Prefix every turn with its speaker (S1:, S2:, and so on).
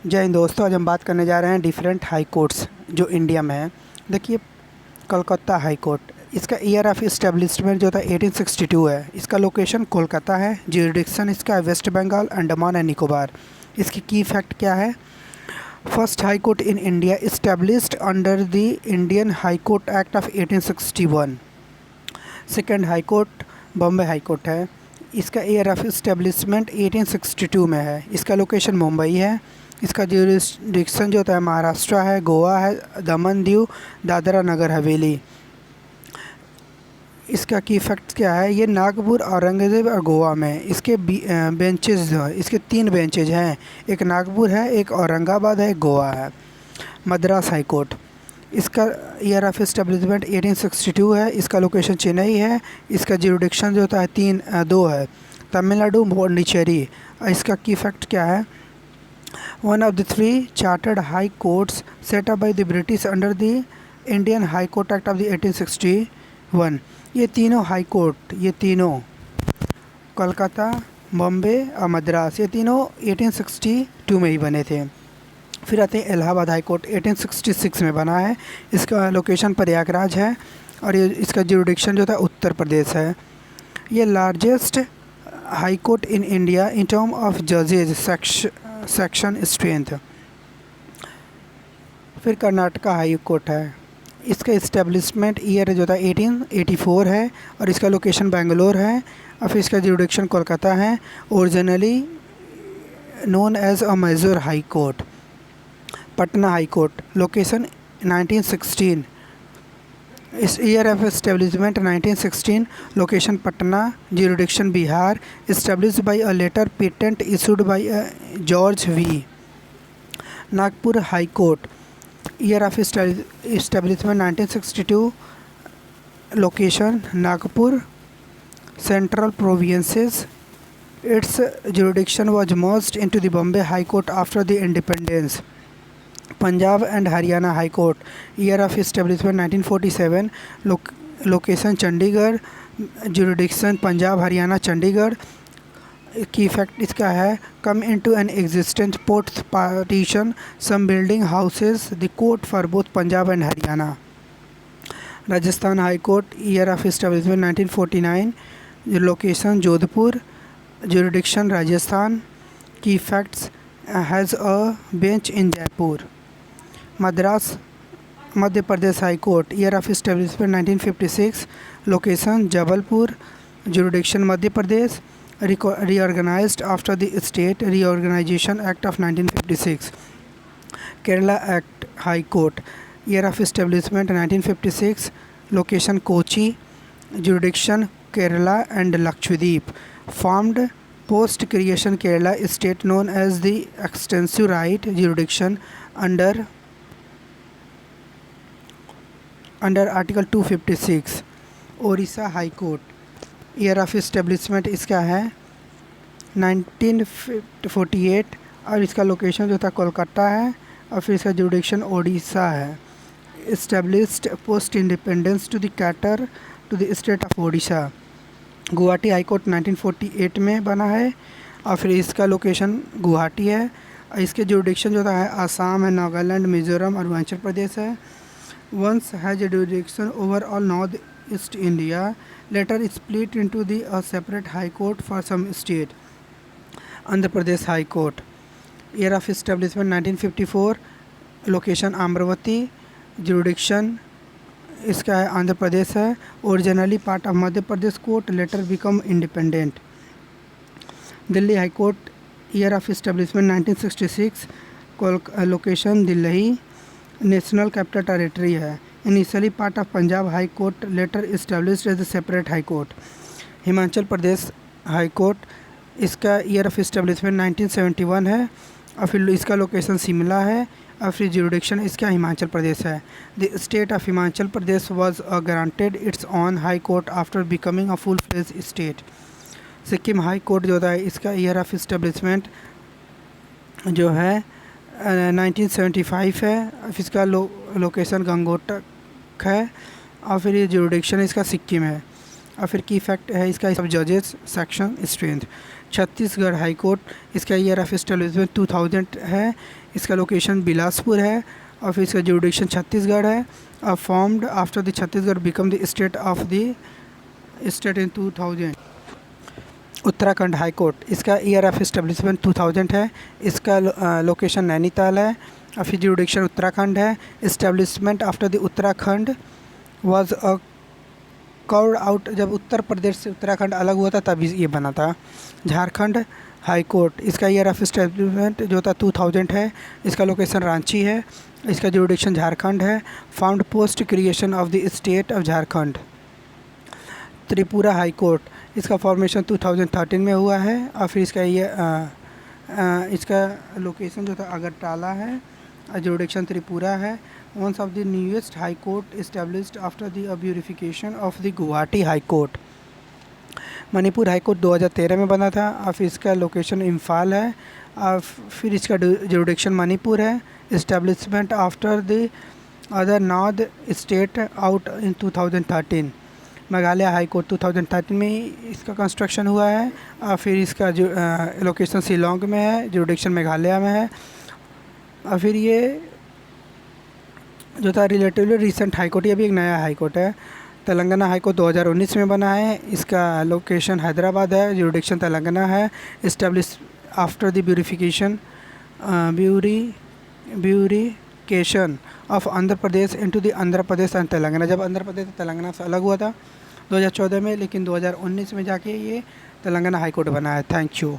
S1: जय हिंद दोस्तों, आज हम बात करने जा रहे हैं डिफरेंट हाई कोर्ट्स जो इंडिया में है। देखिए, कोलकाता हाई कोर्ट, इसका ईयर ऑफ इस्टेब्लिशमेंट जो था 1862 है। इसका लोकेशन कोलकाता है। ज्यूरिडिक्शन इसका वेस्ट बंगाल, अंडमान एंड निकोबार। इसकी की फैक्ट क्या है? First high court in India established under the Indian high court act of 1861। Second high court Bombay high court है। इसका ईयर ऑफ इस्टेब्लिशमेंट 1862 में है। इसका लोकेशन मुंबई है। इसका ज्यूरिसडिक्शन जो होता है महाराष्ट्र है, गोवा है, दमन दीव, दादरा नगर हवेली। इसका की फैक्ट क्या है? ये नागपुर, औरंगाबाद और गोवा में इसके बेंचेज जो है, इसके 3 बेंचेज हैं। एक नागपुर है, एक औरंगाबाद है, एक गोवा है। मद्रास हाई कोर्ट, इसका ईयर ऑफ इस्टेब्लिशमेंट 1862 है। इसका लोकेशन चेन्नई है। इसका ज्यूरिडिक्शन जो होता है 2 है, तमिलनाडु, पौंडीचेरी। इसका की फैक्ट क्या है? One of the 3 chartered high courts set up by the British under the Indian High Court Act of the 1861। ये तीनों हाई कोर्ट, ये तीनों कोलकाता, बॉम्बे और मद्रास, ये तीनों 1862 में ही बने थे। फिर आते हैं इलाहाबाद हाई कोर्ट, 1866 में बना है। इसका लोकेशन प्रयागराज है और ये इसका ज्यूरिडिक्शन जो था उत्तर प्रदेश है। ये largest high court in India in term of जजेज सेक्शन स्ट्रेंथ। फिर कर्नाटका हाई कोर्ट है। इसका इस्टेब्लिशमेंट ईयर जो था 1884 है और इसका लोकेशन बेंगलोर है और फिर इसका ज्यूरिडिक्शन कोलकाता है। Originally known as a Mysore high court. Patna high court, location 1916। इस year of establishment 1916, location Patna, jurisdiction Bihar, established by a letter patent issued by George V. Nagpur high court, year of establishment 1962, location Nagpur, central provinces. Its jurisdiction was merged into the Bombay high court after the independence. Punjab and Haryana high court, year of establishment 1947, location Chandigarh, jurisdiction Punjab, Haryana, Chandigarh. Key fact इसका है, come into an existent post partition some building houses the court for both Punjab and Haryana. Rajasthan high court, year of establishment 1949, location Jodhpur, jurisdiction Rajasthan. Key facts has a bench in Jaipur. Madras Madhya Pradesh high court, year of establishment 1956, location Jabalpur, jurisdiction Madhya Pradesh. reorganized after the State Reorganization Act of 1956। Kerala act high court, year of establishment 1956, location Kochi, jurisdiction Kerala and Lakshadweep. Formed post creation Kerala state known as the extensive writ jurisdiction under article 256। Odisha high court, year of establishment इसका है 1948 और इसका location जो था कोलकाता है और फिर इसका ज्यूरिडिक्शन ओडिशा है। Established post independence to the cater to the state of Odisha. Guwahati high court 1948 में बना है और फिर इसका लोकेशन गुवाहाटी है। इसके ज्यूरिडिक्शन जो था है आसाम है, नागालैंड, मिजोरम, अरुणाचल प्रदेश है। Once has jurisdiction over all north east India, later split into a separate high court for some state। Andhra Pradesh high court, year of establishment 1954, location Amaravati, jurisdiction इसका है आंध्र प्रदेश है। Originally part of Madhya Pradesh court, later become independent. Delhi high court, year of establishment 1966, location Delhi, national capital territory है। Initially part of Punjab high court, later established as a separate high court. Himachal Pradesh high court, इसका year of establishment 1971 है और फिर इसका location Shimla है और फिर jurisdiction इसका हिमाचल प्रदेश है। The state of Himachal Pradesh was granted its own high court after becoming a full fledge state. Sikkim high court जो है इसका ईयर ऑफ इस्टेब्लिशमेंट जो है 1975 है। इसका लोकेशन गंगोटक है और फिर ये ज्यूरिडिक्शन इसका सिक्किम है। और फिर की फैक्ट है इसका सब जजेस section strength. Chhattisgarh high court, इसका ईयर ऑफ एस्टेब्लिशमेंट 2000 है, इसका लोकेशन बिलासपुर है और फिर इसका जुडिक्शन छत्तीसगढ़ है। Formed after the Chhattisgarh become the state of the state in 2000। Uttarakhand high court, इसका ईयर ऑफ एस्टेब्लिशमेंट 2000 है, इसका लोकेशन नैनीताल है और फिर जुडिक्शन उत्तराखंड है। Establishment after the Uttarakhand was a curved out, जब उत्तर प्रदेश से उत्तराखंड अलग हुआ था तभी ये बना था। झारखंड हाई कोर्ट, इसका ईयर ऑफ एस्टेब्लिशमेंट जो था 2000 है, इसका लोकेशन रांची है, इसका जुडिक्शन झारखंड है। Found post creation of the state of Jharkhand. Tripura high court, इसका फॉर्मेशन 2013 में हुआ है और फिर इसका लोकेशन जो था अगरतला है, जुडिक्शन त्रिपुरा है। One of the newest high court established after the bifurcation of the Guwahati high court. Manipur high court 2013 में बना था और फिर इसका लोकेशन इम्फाल है और फिर इसका जुडिक्शन मणिपुर है। Establishment after the other north state out in 2013। Meghalaya high court 2013 में ही इसका कंस्ट्रक्शन हुआ है और फिर इसका जो लोकेशन शिलोंग में है, जुडिक्शन मेघालय में है। और फिर ये जो था रिलेटिवली रिसेंट हाई कोर्ट, ये भी एक नया हाई कोर्ट है। तेलंगाना हाई कोर्ट 2019 में बना है, इसका लोकेशन हैदराबाद है, जुडिक्शन तेलंगाना है। Establish after the bifurcation bifurcation of Andhra Pradesh into the Andhra Pradesh and Telangana, जब आंध्र प्रदेश तेलंगाना से अलग हुआ था 2014 में, लेकिन 2019 में जाके ये तेलंगाना हाई कोर्ट बना है। Thank you.